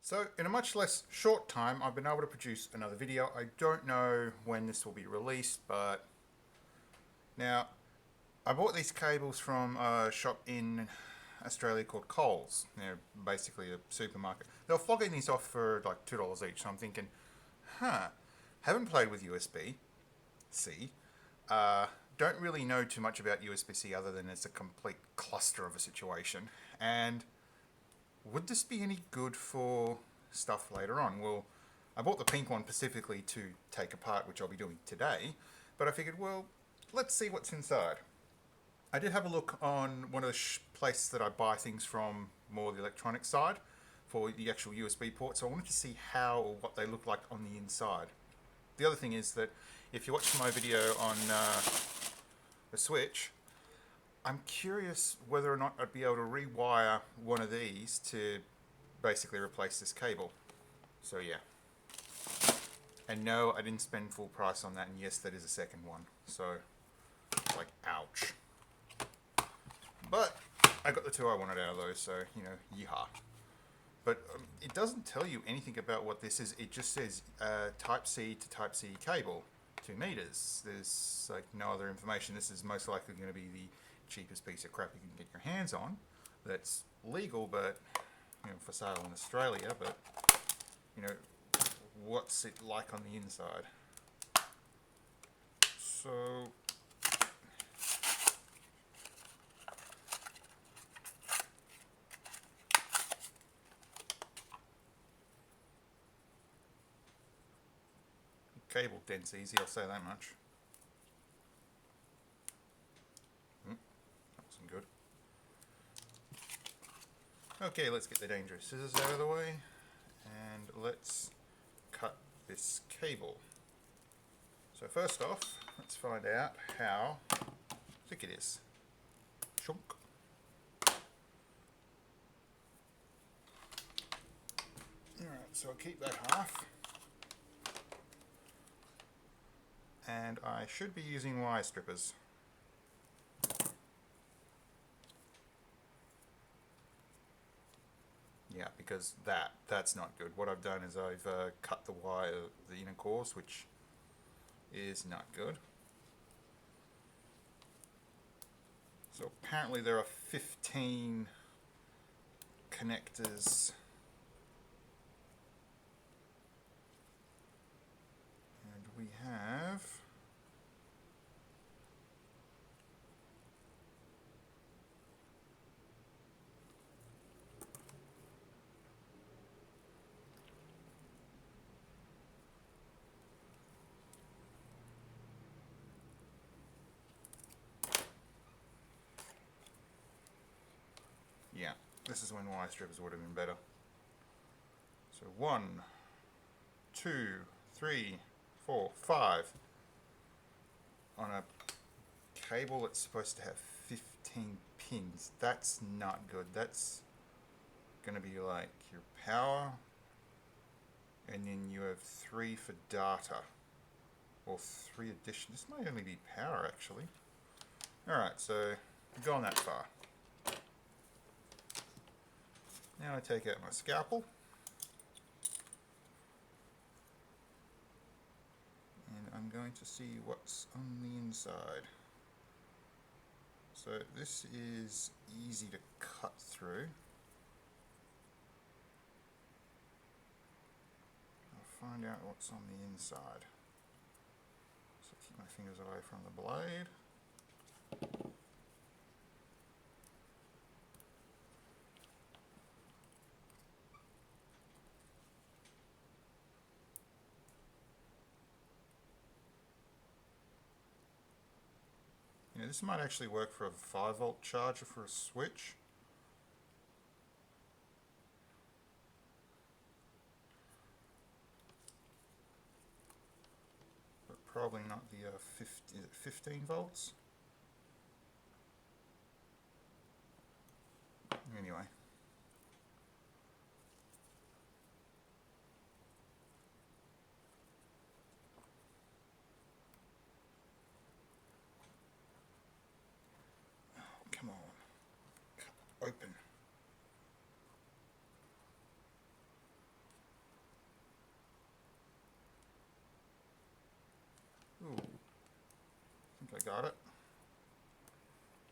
So in a much less short time, I've been able to produce another video. I don't know when this will be released, but now I bought these cables from a shop in Australia called Coles. They're basically a supermarket. They were flogging these off for like $2 each. So I'm thinking, haven't played with USB C. Don't really know too much about USB C other than it's a complete cluster of a situation. And would this be any good for stuff later on? Well, I bought the pink one specifically to take apart, which I'll be doing today, but I figured, well, let's see what's inside. I did have a look on one of the places that I buy things from, more the electronic side, for the actual USB port, so I wanted to see how or what they look like on the inside. The other thing is that if you watch my video on the Switch, I'm curious whether or not I'd be able to rewire one of these to basically replace this cable. So yeah. And no, I didn't spend full price on that, and yes, that is a second one. So, like, ouch. But I got the two I wanted out of those, so, you know, yeehaw. But it doesn't tell you anything about what this is. It just says Type C to Type C cable, 2 meters. There's like no other information. This is most likely going to be the cheapest piece of crap you can get your hands on. That's legal, but for sale in Australia. But what's it like on the inside? So cable dent's easy, I'll say that much. That wasn't good. Okay, let's get the dangerous scissors out of the way and let's cut this cable. So first off, let's find out how thick it is. Shunk. Alright, so I'll keep that half. And I should be using wire strippers. Yeah, because that's not good. What I've done is I've cut the wire, the inner cores, which is not good. So apparently there are 15 connectors. And we have this is when wire strippers would have been better. So 1, 2, 3, 4, 5 on a cable that's supposed to have 15 pins. That's not good. That's going to be like your power, and then you have 3 for data, or 3 addition. This might only be power actually. Alright, so we've gone that far. Now I take out my scalpel and I'm going to see what's on the inside. So this is easy to cut through. I'll find out what's on the inside. So keep my fingers away from the blade. This might actually work for a 5-volt charger for a Switch. But probably not the 15 volts. Anyway. Come on. Open. I got it.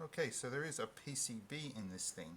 Okay, so there is a PCB in this thing.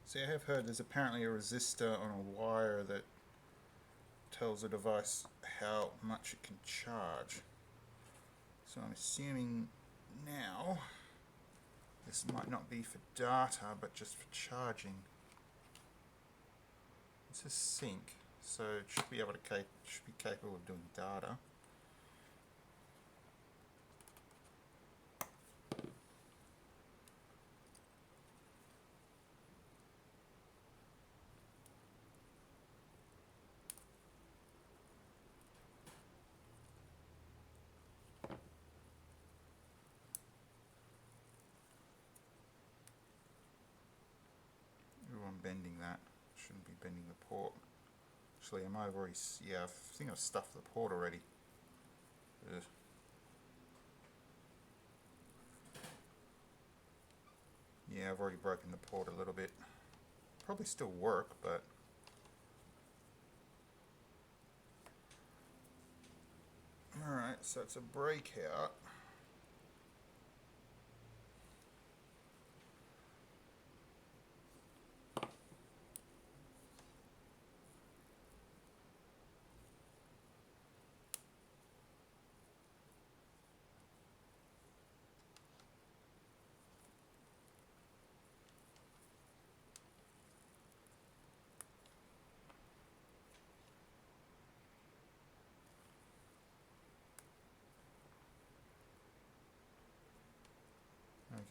See, I have heard there's apparently a resistor on a wire that tells the device how much it can charge. So I'm assuming now this might not be for data, but just for charging. It's a sync, so it should be able to should be capable of doing data. Ooh, I'm bending that. Shouldn't be bending the port. Actually, I might have already. Yeah, I think I've stuffed the port already. Ugh. Yeah, I've already broken the port a little bit. Probably still work, but alright, so it's a breakout.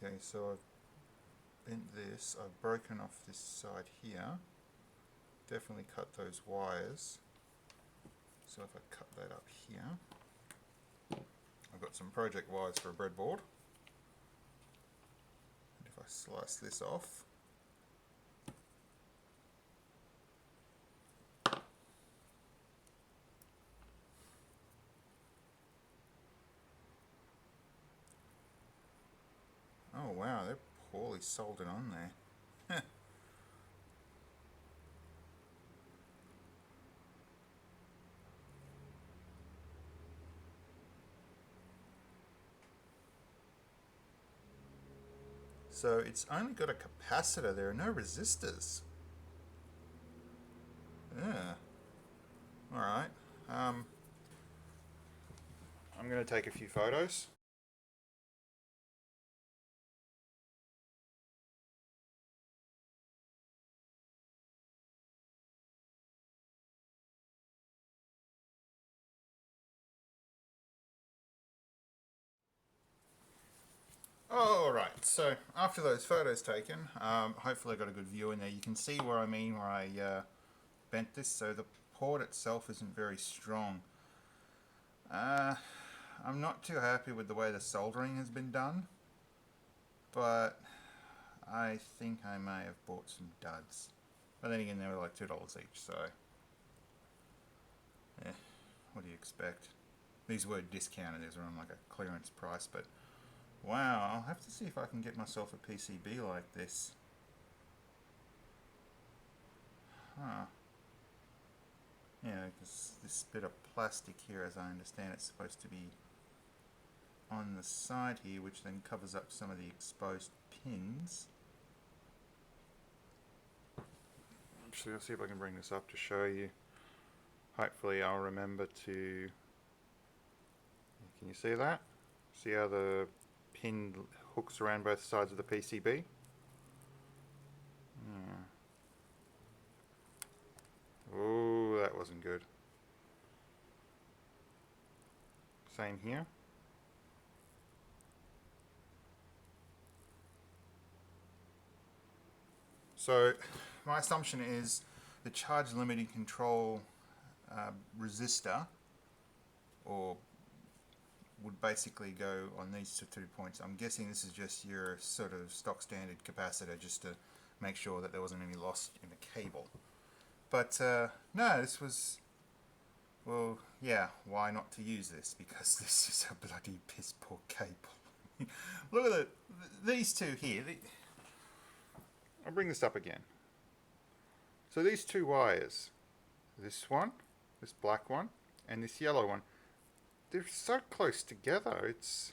Okay, so I've bent this, I've broken off this side here. Definitely cut those wires. So if I cut that up here, I've got some project wires for a breadboard. And if I slice this off, oh wow, they're poorly soldered on there. So it's only got a capacitor, there are no resistors. Yeah. Alright. I'm going to take a few photos. Alright, so after those photos taken, hopefully I got a good view in there. You can see where I mean where I bent this, so the port itself isn't very strong. I'm not too happy with the way the soldering has been done, but I think I may have bought some duds. But then again, they were like $2 each, so what do you expect? These were discounted, these were on like a clearance price, but wow, I'll have to see if I can get myself a PCB like this. Huh. Yeah, because this bit of plastic here, as I understand, it's supposed to be on the side here, which then covers up some of the exposed pins. Actually, I'll see if I can bring this up to show you. Hopefully I'll remember to... Can you see that? See how the pin hooks around both sides of the PCB? Oh, that wasn't good. Same here. So my assumption is the charge limiting control resistor, or would basically go on these two points. I'm guessing this is just your sort of stock standard capacitor, just to make sure that there wasn't any loss in the cable. But no, this was, well, yeah, why not to use this? Because this is a bloody piss poor cable. Look at these two here. I'll bring this up again. So these two wires, this one, this black one, and this yellow one, they're so close together. It's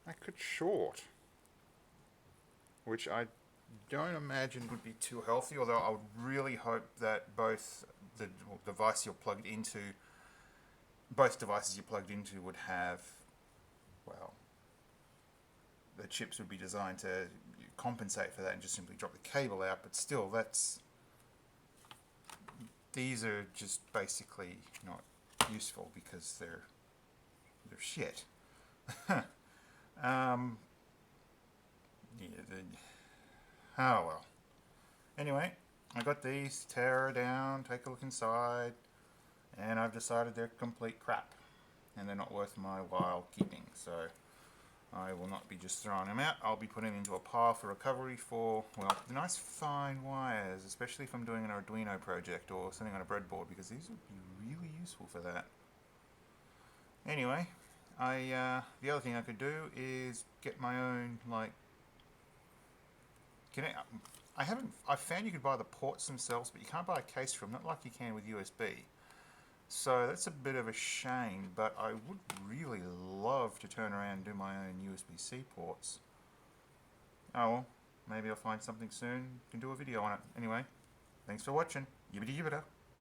I could short, which I don't imagine would be too healthy, although I would really hope that both the device you're plugged into, both devices you're plugged into would have, well, the chips would be designed to compensate for that and just simply drop the cable out. But still, these are just basically not useful because they're shit. Yeah, oh well. Anyway, I got these, tear down, take a look inside, and I've decided they're complete crap and they're not worth my while keeping, so I will not be just throwing them out. I'll be putting them into a pile for recovery for, well, nice fine wires, especially if I'm doing an Arduino project or something on a breadboard, because these would be really useful for that. Anyway, the other thing I could do is get my own, like, I found you could buy the ports themselves, but you can't buy a case for them, not like you can with USB. So that's a bit of a shame, but I would really love to turn around and do my own USB C ports. Oh well, maybe I'll find something soon, can do a video on it. Anyway, thanks for watching. Yibbity yibbita.